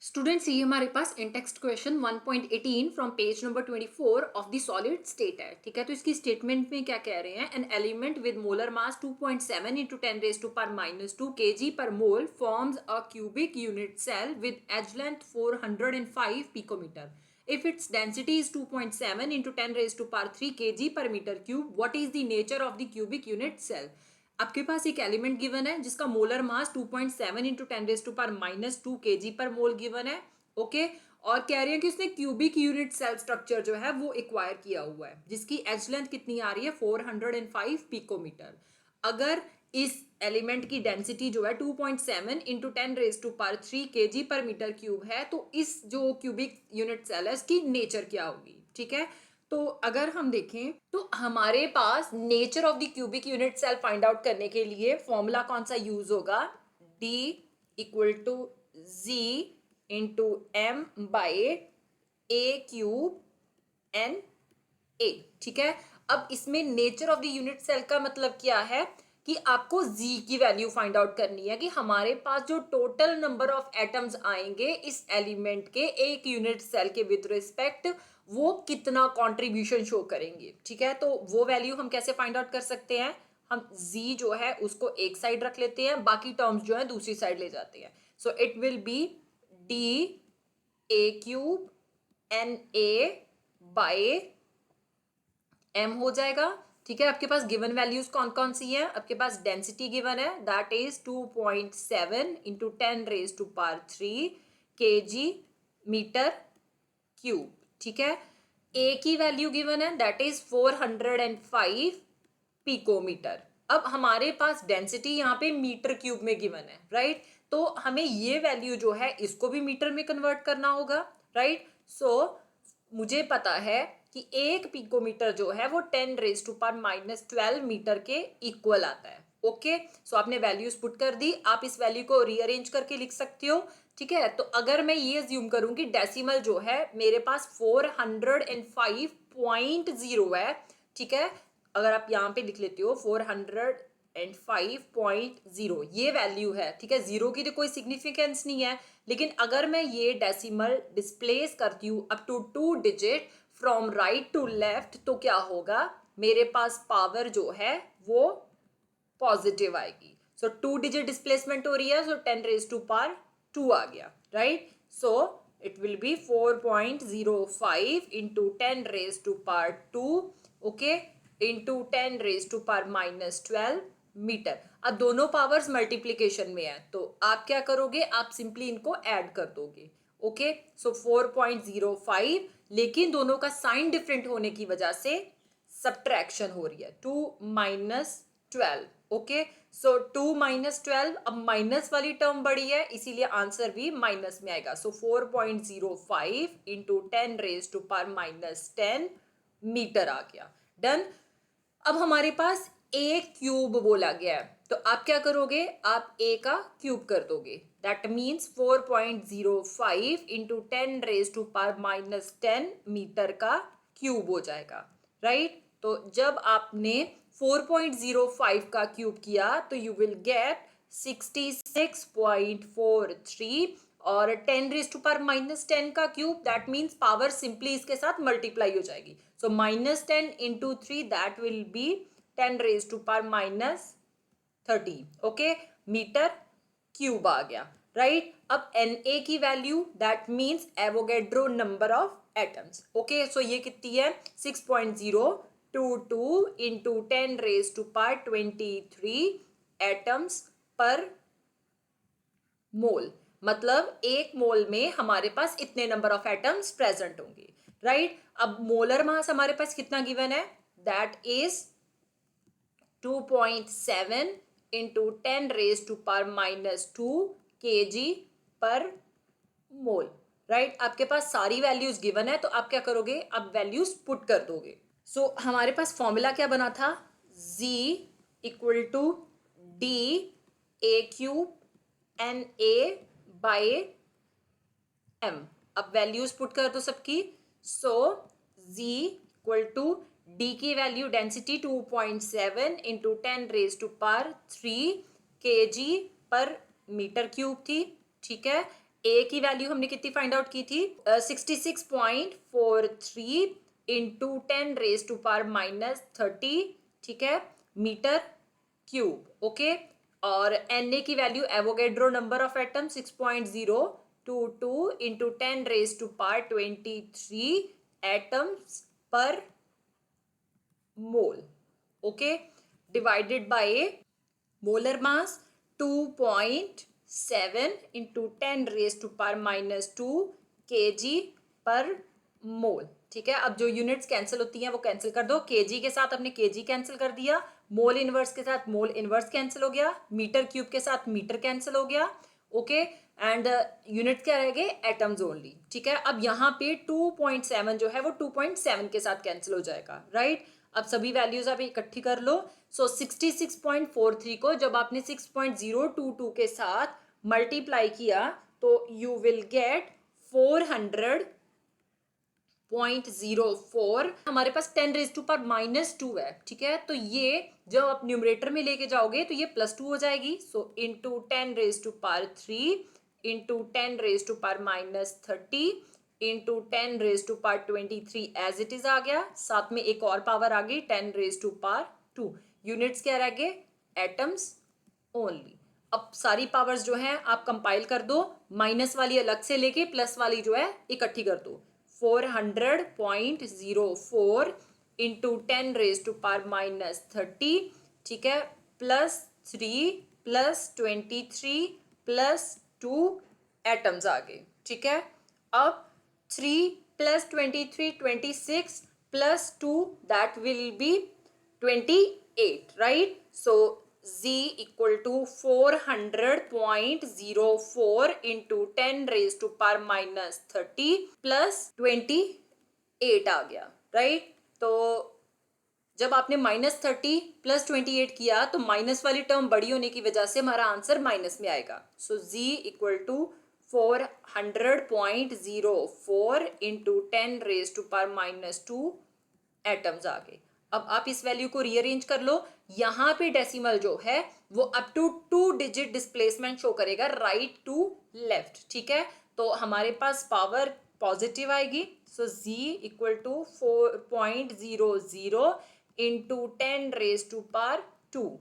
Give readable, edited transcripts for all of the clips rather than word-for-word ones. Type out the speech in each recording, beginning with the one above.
Students ये हमारे पास in text question 1.18 from page number 24 of the solid state है। ठीक है, तो इसकी स्टेटमेंट में क्या कह रहे हैं, an element with molar mass 2.7 into 10⁻⁻² kg per mole forms a cubic unit cell with edge length 405 picometre. if its density is 2.7 into 10⁻³ kg per meter cube, what is the nature of the cubic unit cell? आपके पास एक element given है जिसका molar mass 2.7 into 10⁻⁻² kg per मोल given है। Okay, और कह रहे हैं कि उसने क्यूबिक यूनिट सेल स्ट्रक्चर जो है वो एक्वायर किया हुआ है, जिसकी एज लेंथ कितनी आ रही है 405 पिकोमीटर। अगर इस एलिमेंट की डेंसिटी जो है 2.7 इंटू 10⁻³ kg पर मीटर क्यूब है, तो इस जो क्यूबिक यूनिट सेल है इसकी नेचर क्या होगी। ठीक है, तो अगर हम देखें तो हमारे पास nature of the cubic unit cell find out करने के लिए फॉर्मूला कौन सा यूज होगा, D equal to Z into M by A cube N A. ठीक है, अब इसमें nature of the unit cell का मतलब क्या है कि आपको Z की वैल्यू फाइंड आउट करनी है कि हमारे पास जो टोटल नंबर ऑफ एटम्स आएंगे इस एलिमेंट के एक यूनिट सेल के विद रिस्पेक्ट वो कितना कंट्रीब्यूशन शो करेंगे। ठीक है, तो वो वैल्यू हम कैसे फाइंड आउट कर सकते हैं, हम Z जो है उसको एक साइड रख लेते हैं, बाकी टर्म्स जो है दूसरी साइड ले जाते हैं। So it will be D a cube N A by M हो जाएगा। ठीक है, आपके पास गिवन वैल्यूज कौन कौन सी हैं, आपके पास डेंसिटी गिवन है that is 2.7 into 10⁻³ kg metre cube. ठीक है, ए की वैल्यू गिवन है दैट इज 405 पिकोमीटर। अब हमारे पास डेंसिटी यहाँ पे मीटर क्यूब में गिवन है, राइट, तो हमें ये वैल्यू जो है इसको भी मीटर में कन्वर्ट करना होगा, राइट। सो मुझे पता है कि एक पिकोमीटर जो है वो 10⁻⁻12 मीटर के इक्वल आता है। ओके, सो आपने वैल्यूज पुट कर दी, आप इस वैल्यू को रीअरेंज करके लिख सकते हो। ठीक है, तो अगर मैं ये अज्यूम करूं कि डेसिमल जो है मेरे पास 405.0 है। ठीक है, अगर आप यहाँ पे लिख लेते हो 405.0 ये वैल्यू है। ठीक है, जीरो की तो कोई सिग्निफिकेंस नहीं है, लेकिन अगर मैं ये डेसिमल डिस्प्लेस करती हूँ up to 2 digit from right to left, तो क्या होगा, मेरे पास पावर जो है वो पॉजिटिव आएगी। सो 2 डिजिट डिस्प्लेसमेंट हो रही है, सो 10⁻² आ गया, right. So it will be 4.05 into 10⁻², okay, into 10⁻⁻12 metre. अब दोनों पावर्स मल्टीप्लीकेशन में है, तो आप क्या करोगे, आप सिंपली इनको ऐड कर दोगे। ओके, सो 4.05, लेकिन दोनों का साइन डिफरेंट होने की वजह से सब्ट्रैक्शन हो रही है, 2-12। ओके, सो 2-12, अब माइनस वाली टर्म बड़ी है इसीलिए आंसर भी माइनस में आएगा। सो 4.05 इंटू 10⁻⁻10 मीटर आ गया। डन। अब हमारे पास ए क्यूब बोला गया है, तो आप क्या करोगे, आप ए का क्यूब कर दोगे, दैट मीन्स 4.05 इंटू 10⁻⁻10 मीटर का क्यूब हो जाएगा, राइट। तो जब आपने 4.05 का क्यूब किया तो यू विल गेट 66.43, और 10⁻⁻10 का cube that means power simply इसके साथ मल्टीप्लाई हो जाएगी। So -10 into 3 that will be 10⁻⁻30। Okay, metre cube आ गया, राइट। अब Na की value that means Avogadro number of atoms. Okay, so ये कितनी है 6.022 इंटू 10⁻23 एटम्स पर मोल, मतलब एक मोल में हमारे पास इतने नंबर ऑफ एटम्स प्रेजेंट होंगे, राइट। अब मोलर मास हमारे पास कितना गिवन है, that is 2.7 into 10⁻⁻2 kg per mole, right. आपके पास सारी वैल्यूज गिवन है, तो आप क्या करोगे, अब वैल्यूज पुट कर दोगे। सो हमारे पास फॉर्मूला क्या बना था, Z equal to D a cube N A by M. अब वैल्यूज पुट कर दो सबकी। So Z equal to D की वैल्यू डेंसिटी 2.7 इंटू 10⁻³ kg पर मीटर क्यूब थी। ठीक है, ए की वैल्यू हमने कितनी फाइंड आउट की थी 66.43 इंटू 10⁻⁻30, ठीक है, मीटर क्यूब। ओके, और Na की value Avogadro number of atom 6.022 into 10⁻23 atoms पर मोल। Okay, divided by molar mass 2.7 into 10⁻⁻2 kg per मोल। ठीक है, अब जो यूनिट्स कैंसिल होती हैं वो कैंसिल कर दो। केजी के साथ अपने केजी कैंसिल कर दिया, मोल इनवर्स के साथ मोल इनवर्स कैंसिल हो गया, मीटर क्यूब के साथ मीटर कैंसिल हो गया। ओके, एंड यूनिट क्या रह गए, एटम्स ओनली। ठीक है, अब यहाँ पे 2.7 जो है वो 2.7 के साथ कैंसिल हो जाएगा, राइट। अब सभी वैल्यूज आप इकट्ठी कर लो। सो 66.43 को जब आपने 6.022 के साथ मल्टीप्लाई किया तो यू विल गेट 400.04। हमारे पास 10⁻⁻2 है, ठीक है, तो ये जब आप न्यूमरेटर में लेके जाओगे तो ये +2 हो जाएगी। So into 10⁻³ into 10⁻⁻30 into 10⁻23 as it is आ गया, साथ में एक और पावर आ गई 10⁻²। यूनिट्स क्या रह गए, एटम्स ओनली। अब सारी पावर्स जो है आप कंपाइल कर दो, माइनस वाली अलग से लेके प्लस वाली जो है इकट्ठी कर दो। 400.04 इंटू 10⁻⁻30, ठीक है, +3 +23 +2 एटम्स आ गए। ठीक है, अब 3 + 23 26 +2 that will B 28, right? So Z equal to 400.04 into 10⁻⁻30 plus 28 आ गया, राइट। तो जब आपने -30 + 28 किया तो माइनस वाली टर्म बड़ी होने की वजह से हमारा आंसर माइनस में आएगा। So Z equal to 400.04 into 10⁻⁻2 atoms आ गए। अब आप इस वैल्यू को रीअरेंज कर लो, यहाँ पे डेसिमल जो है वो up to 2 digit displacement show करेगा राइट टू लेफ्ट। ठीक है, तो हमारे पास पावर पॉजिटिव आएगी। So Z equal to 4.00 into 10⁻²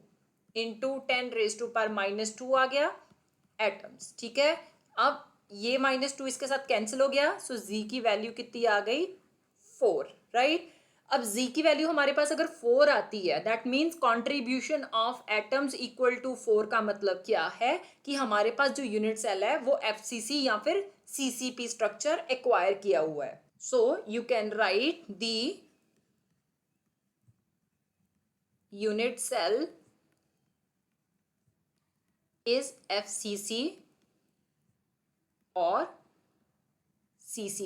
into 10⁻⁻2 आ गया एटम्स। ठीक है, अब ये -2 इसके साथ कैंसिल हो गया। सो Z की वैल्यू कितनी आ गई, 4, राइट। अब Z की वैल्यू हमारे पास अगर 4 आती है that means contribution of atoms equal to 4 का मतलब क्या है कि हमारे पास जो यूनिट सेल है वो FCC या फिर CCP स्ट्रक्चर एक्वायर किया हुआ है। So you can write the unit cell is FCC or CCP.